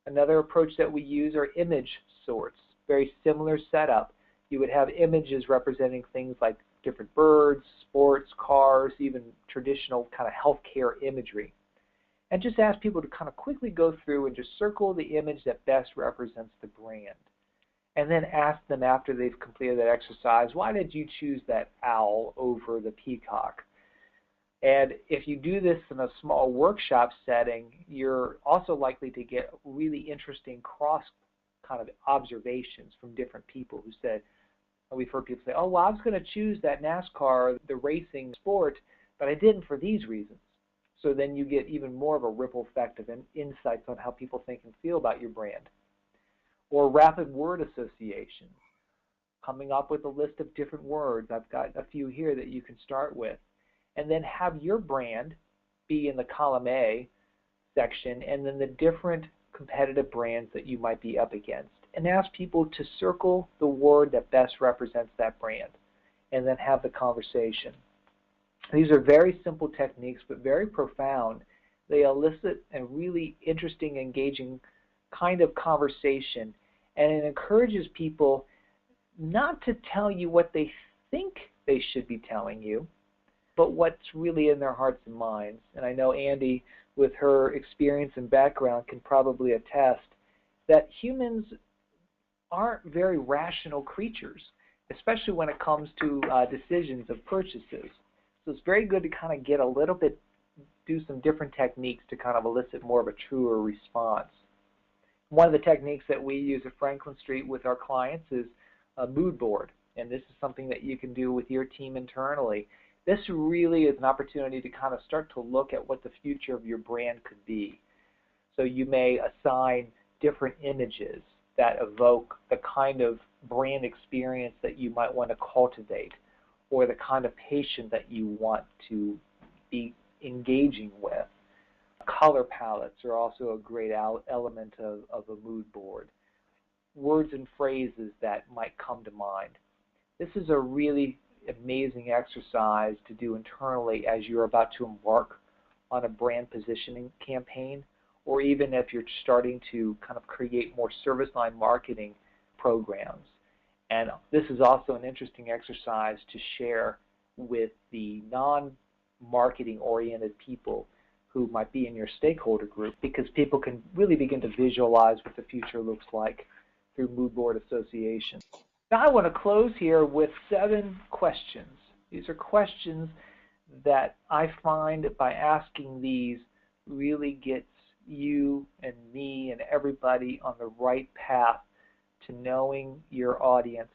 Another approach that we use are image sorts. Very similar setup. You would have images representing things like different birds, sports, cars, even traditional kind of healthcare imagery. And just ask people to kind of quickly go through and just circle the image that best represents the brand. And then ask them after they've completed that exercise, why did you choose that owl over the peacock? And if you do this in a small workshop setting, you're also likely to get really interesting cross kind of observations from different people who said, we've heard people say, oh, well, I was going to choose that NASCAR, the racing sport, but I didn't for these reasons. So then you get even more of a ripple effect of insights on how people think and feel about your brand. Or rapid word association, coming up with a list of different words. I've got a few here that you can start with. And then have your brand be in the column A section, and then the different competitive brands that you might be up against. And ask people to circle the word that best represents that brand, and then have the conversation. These are very simple techniques, but very profound. They elicit a really interesting, engaging kind of conversation, and it encourages people not to tell you what they think they should be telling you, but what's really in their hearts and minds. And I know Andy, with her experience and background, can probably attest that humans aren't very rational creatures, especially when it comes to decisions of purchases. So it's very good to kind of get a little bit, do some different techniques to kind of elicit more of a truer response. One of the techniques that we use at Franklin Street with our clients is a mood board, and this is something that you can do with your team internally. This really is an opportunity to kind of start to look at what the future of your brand could be. So you may assign different images that evoke the kind of brand experience that you might want to cultivate, or the kind of patient that you want to be engaging with. Color palettes are also a great element of a mood board. Words and phrases that might come to mind. This is a really amazing exercise to do internally as you're about to embark on a brand positioning campaign, or even if you're starting to kind of create more service line marketing programs. And this is also an interesting exercise to share with the non-marketing oriented people who might be in your stakeholder group, because people can really begin to visualize what the future looks like through mood board association. Now I want to close here with 7 questions. These are questions that I find by asking these really gets you and me and everybody on the right path to knowing your audience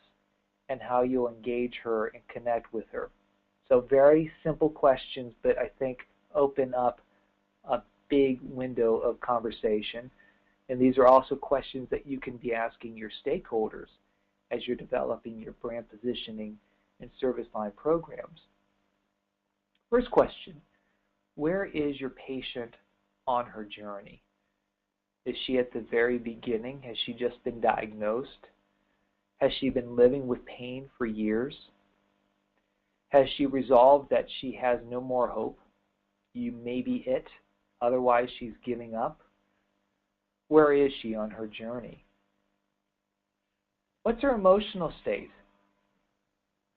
and how you'll engage her and connect with her. So very simple questions, but I think open up a big window of conversation. And these are also questions that you can be asking your stakeholders as you're developing your brand positioning and service line programs. First question, where is your patient on her journey? Is she at the very beginning? Has she just been diagnosed? Has she been living with pain for years? Has she resolved that she has no more hope? You may be it, otherwise she's giving up. Where is she on her journey? What's her emotional state?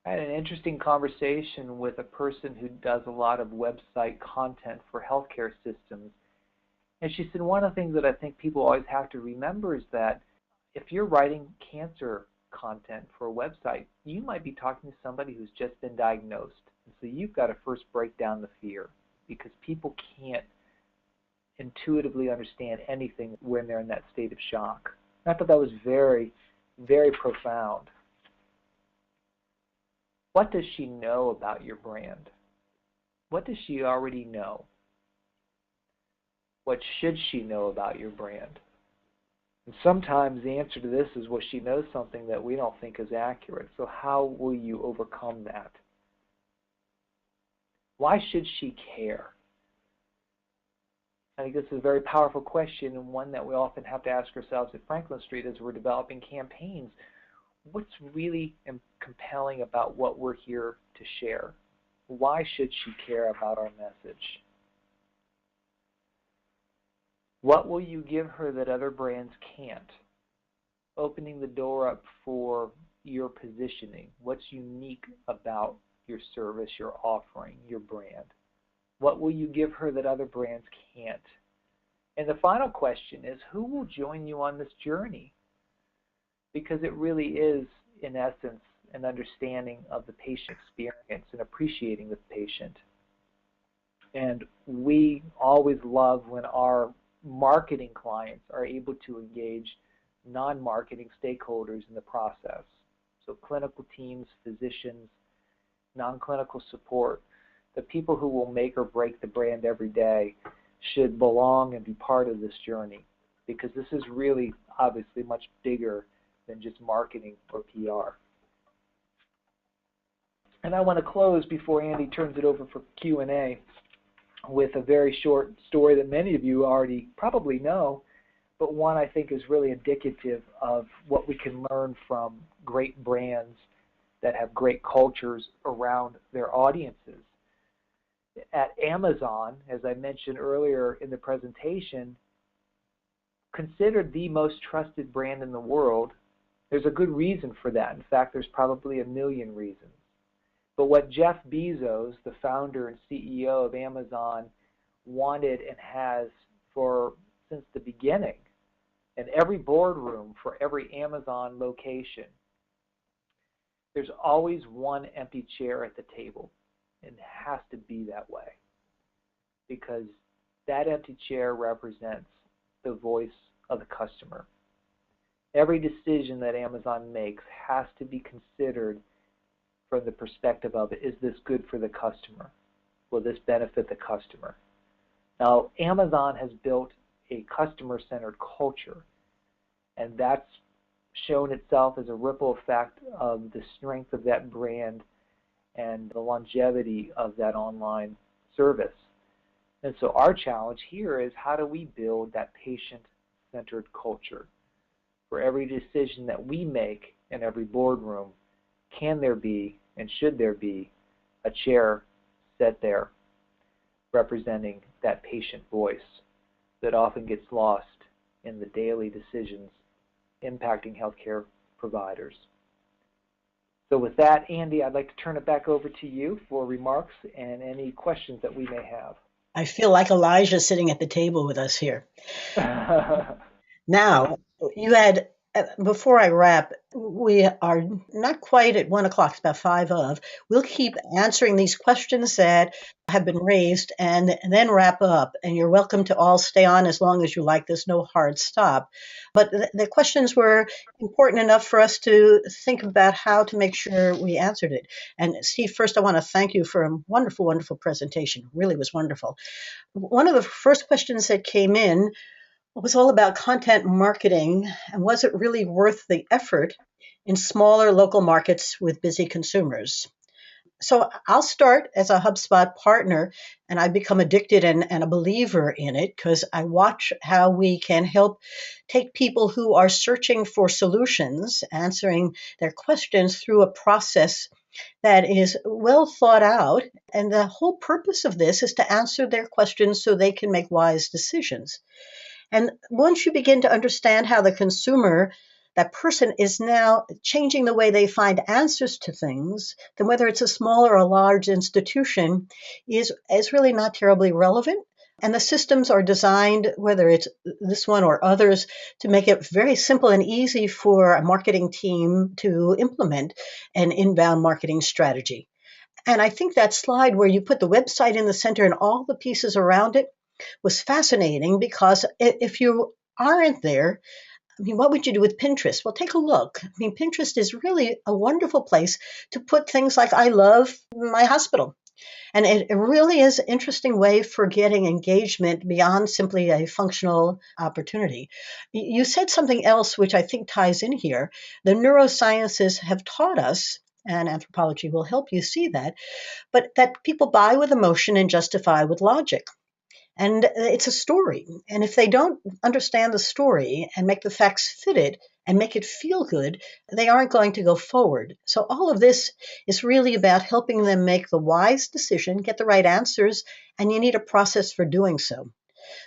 I had an interesting conversation with a person who does a lot of website content for healthcare systems. And she said one of the things that I think people always have to remember is that if you're writing cancer content for a website, you might be talking to somebody who's just been diagnosed. And so you've got to first break down the fear, because people can't intuitively understand anything when they're in that state of shock. I thought that was very, very profound. What does she know about your brand? What does she already know? What should she know about your brand? And sometimes the answer to this is, well, she knows something that we don't think is accurate. So how will you overcome that? Why should she care? I think this is a very powerful question, and one that we often have to ask ourselves at Franklin Street as we're developing campaigns. What's really compelling about what we're here to share? Why should she care about our message? What will you give her that other brands can't? Opening the door up for your positioning. What's unique about your service, your offering, your brand? What will you give her that other brands can't? And the final question is, who will join you on this journey? Because it really is, in essence, an understanding of the patient experience and appreciating the patient. And we always love when our marketing clients are able to engage non-marketing stakeholders in the process. So clinical teams, physicians, non-clinical support, the people who will make or break the brand every day should belong and be part of this journey, because this is really obviously much bigger than just marketing or PR. And I want to close before Andy turns it over for Q&A with a very short story that many of you already probably know, but one I think is really indicative of what we can learn from great brands that have great cultures around their audiences. At Amazon, as I mentioned earlier in the presentation, considered the most trusted brand in the world, there's a good reason for that. In fact, there's probably a million reasons. But what Jeff Bezos, the founder and CEO of Amazon, wanted and has since the beginning, in every boardroom for every Amazon location, there's always one empty chair at the table, and it has to be that way, because that empty chair represents the voice of the customer. Every decision that Amazon makes has to be considered from the perspective of, is this good for the customer? Will this benefit the customer? Now, Amazon has built a customer-centered culture, and that's shown itself as a ripple effect of the strength of that brand and the longevity of that online service. And so our challenge here is, how do we build that patient-centered culture? For every decision that we make in every boardroom, can there be and should there be a chair set there representing that patient voice that often gets lost in the daily decisions impacting healthcare providers? So with that, Andy, I'd like to turn it back over to you for remarks and any questions that we may have. I feel like Elijah sitting at the table with us here. Now, you had, before I wrap, we are not quite at 1 o'clock, it's about 5 of. We'll keep answering these questions that have been raised and then wrap up. And you're welcome to all stay on as long as you like. There's no hard stop. But the questions were important enough for us to think about how to make sure we answered it. And Steve, first I want to thank you for a wonderful, wonderful presentation. Really was wonderful. One of the first questions that came in was all about content marketing, and was it really worth the effort in smaller local markets with busy consumers? So I'll start as a HubSpot partner, and I've become addicted and a believer in it, because I watch how we can help take people who are searching for solutions, answering their questions through a process that is well thought out. And the whole purpose of this is to answer their questions so they can make wise decisions. And once you begin to understand how the consumer, that person, is now changing the way they find answers to things, then whether it's a small or a large institution is really not terribly relevant. And the systems are designed, whether it's this one or others, to make it very simple and easy for a marketing team to implement an inbound marketing strategy. And I think that slide where you put the website in the center and all the pieces around it was fascinating, because if you aren't there, I mean, what would you do with Pinterest? Well, take a look. I mean, Pinterest is really a wonderful place to put things like, I love my hospital. And it really is an interesting way for getting engagement beyond simply a functional opportunity. You said something else which I think ties in here. The neurosciences have taught us, and anthropology will help you see that, but that people buy with emotion and justify with logic. And it's a story. And if they don't understand the story and make the facts fit it and make it feel good, they aren't going to go forward. So all of this is really about helping them make the wise decision, get the right answers, and you need a process for doing so.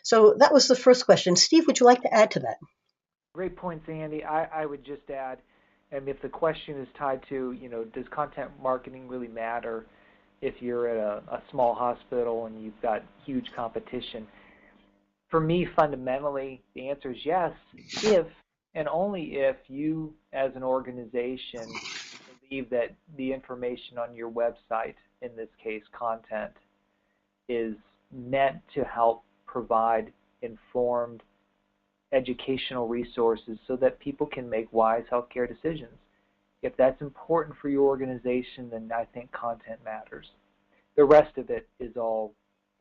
So that was the first question. Steve, would you like to add to that? Great points, Andy. I would just add, and if the question is tied to, does content marketing really matter if you're at a small hospital and you've got huge competition? For me, fundamentally, the answer is yes, if and only if you, as an organization, believe that the information on your website, in this case content, is meant to help provide informed educational resources so that people can make wise healthcare decisions. If that's important for your organization, then I think content matters. The rest of it is all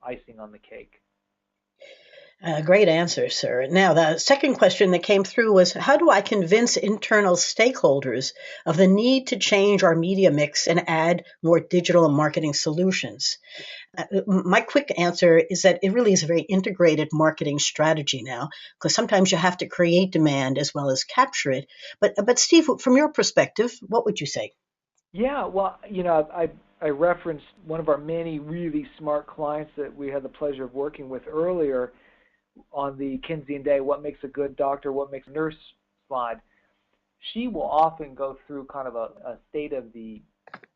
icing on the cake. Great answer, sir. Now, the second question that came through was, how do I convince internal stakeholders of the need to change our media mix and add more digital and marketing solutions? My quick answer is that it really is a very integrated marketing strategy now, because sometimes you have to create demand as well as capture it. But Steve, from your perspective, what would you say? Yeah, well, I referenced one of our many really smart clients that we had the pleasure of working with earlier on the Kinsey and Day, what makes a good doctor, what makes a nurse slide. She will often go through kind of a state of the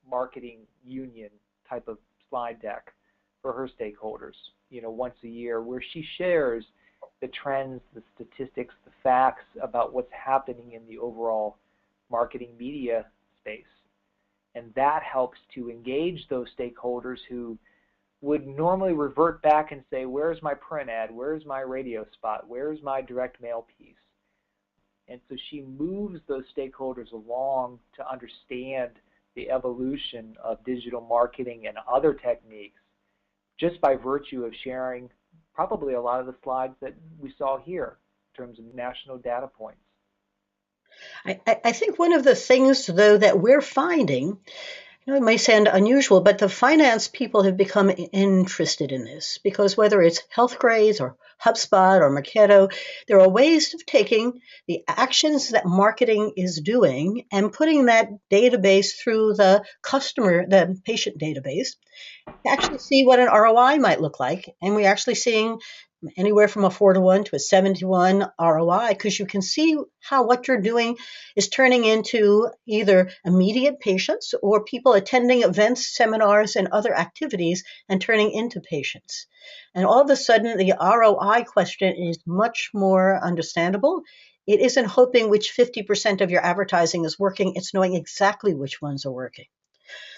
marketing union type of slide deck for her stakeholders, once a year, where she shares the trends, the statistics, the facts about what's happening in the overall marketing media space. And that helps to engage those stakeholders who would normally revert back and say, where's my print ad? Where's my radio spot? Where's my direct mail piece? And so she moves those stakeholders along to understand the evolution of digital marketing and other techniques just by virtue of sharing probably a lot of the slides that we saw here in terms of national data points. I think one of the things, though, that we're finding, it may sound unusual, but the finance people have become interested in this because whether it's Health Grades or HubSpot or Marketo, there are ways of taking the actions that marketing is doing and putting that database through the patient database to actually see what an ROI might look like. And we're actually seeing anywhere from a 4-to-1 to a 7-to-1 ROI because you can see how what you're doing is turning into either immediate patients or people attending events, seminars, and other activities and turning into patients. And all of a sudden, the ROI question is much more understandable. It isn't hoping which 50% of your advertising is working, it's knowing exactly which ones are working.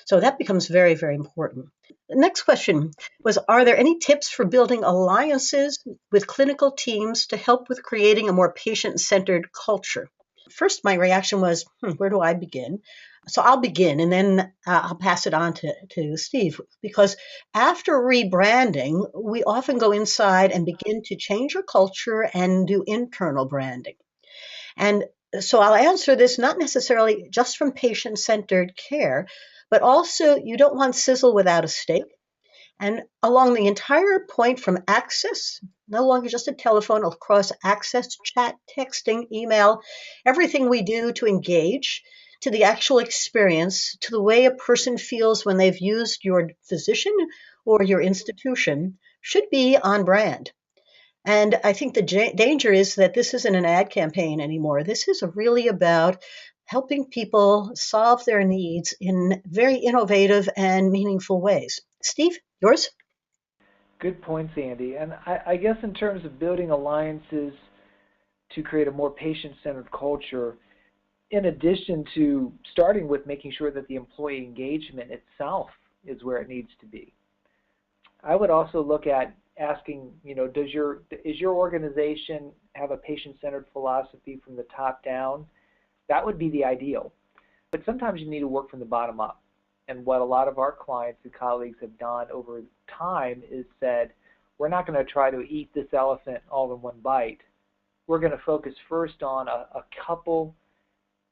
So that becomes very, very important. The next question was, are there any tips for building alliances with clinical teams to help with creating a more patient-centered culture? First, my reaction was, where do I begin? So I'll begin and then I'll pass it on to Steve, because after rebranding, we often go inside and begin to change our culture and do internal branding. And so I'll answer this not necessarily just from patient-centered care, but also you don't want sizzle without a steak. And along the entire point from access, no longer just a telephone, across access, chat, texting, email, everything we do to engage, to the actual experience, to the way a person feels when they've used your physician or your institution should be on brand. And I think the danger is that this isn't an ad campaign anymore. This is really about helping people solve their needs in very innovative and meaningful ways. Steve, yours? Good points, Andy. And I guess in terms of building alliances to create a more patient-centered culture, in addition to starting with making sure that the employee engagement itself is where it needs to be, I would also look at asking, is your organization have a patient-centered philosophy from the top down? That would be the ideal. But sometimes you need to work from the bottom up. And what a lot of our clients and colleagues have done over time is said, we're not going to try to eat this elephant all in one bite. We're going to focus first on a couple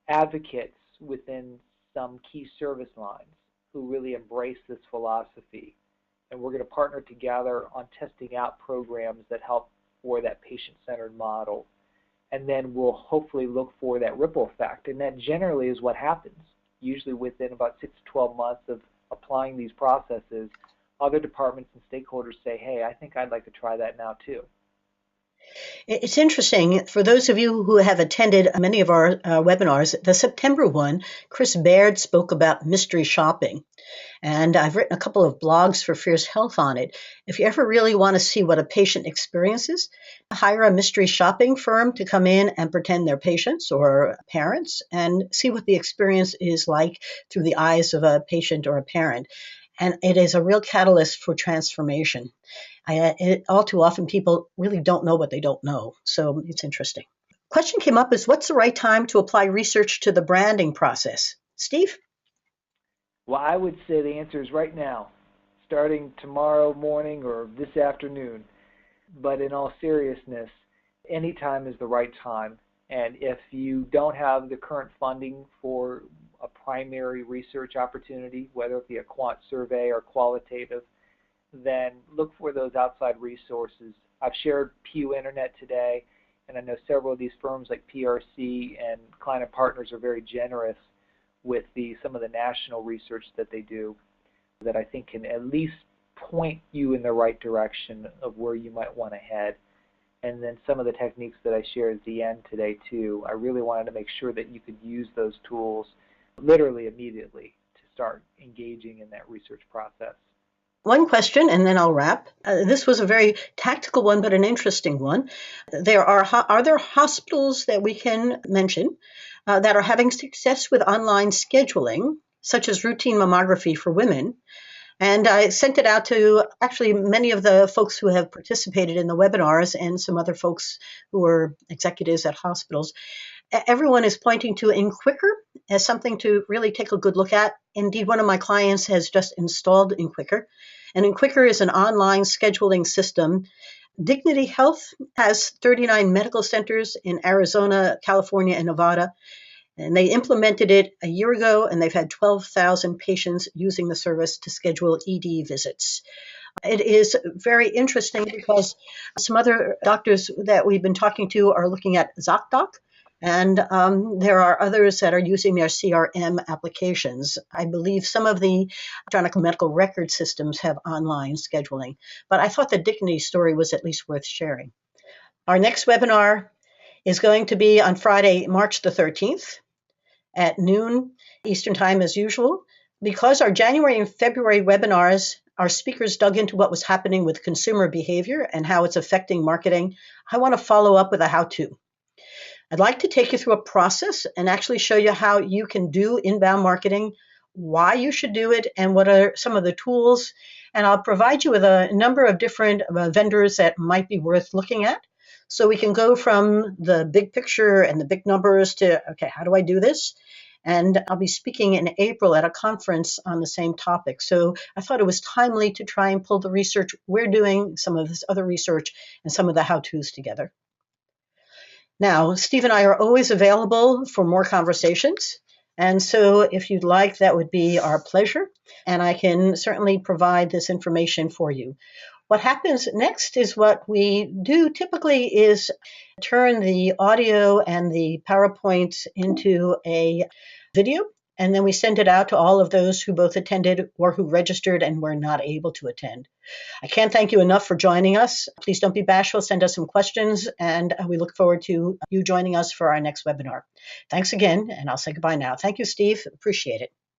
advocates within some key service lines who really embrace this philosophy. And we're going to partner together on testing out programs that help for that patient-centered model. And then we'll hopefully look for that ripple effect. And that generally is what happens. Usually within about 6 to 12 months of applying these processes, other departments and stakeholders say, hey, I think I'd like to try that now too. It's interesting. For those of you who have attended many of our webinars, the September one, Chris Baird spoke about mystery shopping. And I've written a couple of blogs for Fierce Health on it. If you ever really want to see what a patient experiences, hire a mystery shopping firm to come in and pretend they're patients or parents and see what the experience is like through the eyes of a patient or a parent. and it is a real catalyst for transformation. All too often, people really don't know what they don't know, so it's interesting. Question came up is, what's the right time to apply research to the branding process? Steve? Well, I would say the answer is right now, starting tomorrow morning or this afternoon. But in all seriousness, any time is the right time. And if you don't have the current funding for a primary research opportunity, whether it be a quant survey or qualitative, then look for those outside resources. I've shared Pew Internet today, and I know several of these firms like PRC and Klein & Partners are very generous with some of the national research that they do that I think can at least point you in the right direction of where you might want to head. And then some of the techniques that I shared at the end today too, I really wanted to make sure that you could use those tools literally immediately to start engaging in that research process. One question, and then I'll wrap. This was a very tactical one, but an interesting one. Are there hospitals that we can mention that are having success with online scheduling, such as routine mammography for women? And I sent it out to actually many of the folks who have participated in the webinars and some other folks who are executives at hospitals. Everyone is pointing to InQuicker as something to really take a good look at. Indeed, one of my clients has just installed InQuicker. And InQuicker is an online scheduling system. Dignity Health has 39 medical centers in Arizona, California, and Nevada. And they implemented it a year ago, and they've had 12,000 patients using the service to schedule ED visits. It is very interesting because some other doctors that we've been talking to are looking at ZocDoc, and there are others that are using their CRM applications. I believe some of the electronic medical record systems have online scheduling, but I thought the Dignity story was at least worth sharing. Our next webinar is going to be on Friday, March the 13th at noon Eastern Time as usual. Because our January and February webinars, our speakers dug into what was happening with consumer behavior and how it's affecting marketing, I want to follow up with a how-to. I'd like to take you through a process and actually show you how you can do inbound marketing, why you should do it, and what are some of the tools. And I'll provide you with a number of different vendors that might be worth looking at. So we can go from the big picture and the big numbers to, okay, how do I do this? And I'll be speaking in April at a conference on the same topic. So I thought it was timely to try and pull the research we're doing, some of this other research, and some of the how-tos together. Now, Steve and I are always available for more conversations. And so if you'd like, that would be our pleasure. And I can certainly provide this information for you. What happens next is what we do typically is turn the audio and the PowerPoint into a video, and then we send it out to all of those who both attended or who registered and were not able to attend. I can't thank you enough for joining us. Please don't be bashful. Send us some questions, and we look forward to you joining us for our next webinar. Thanks again, and I'll say goodbye now. Thank you, Steve. Appreciate it.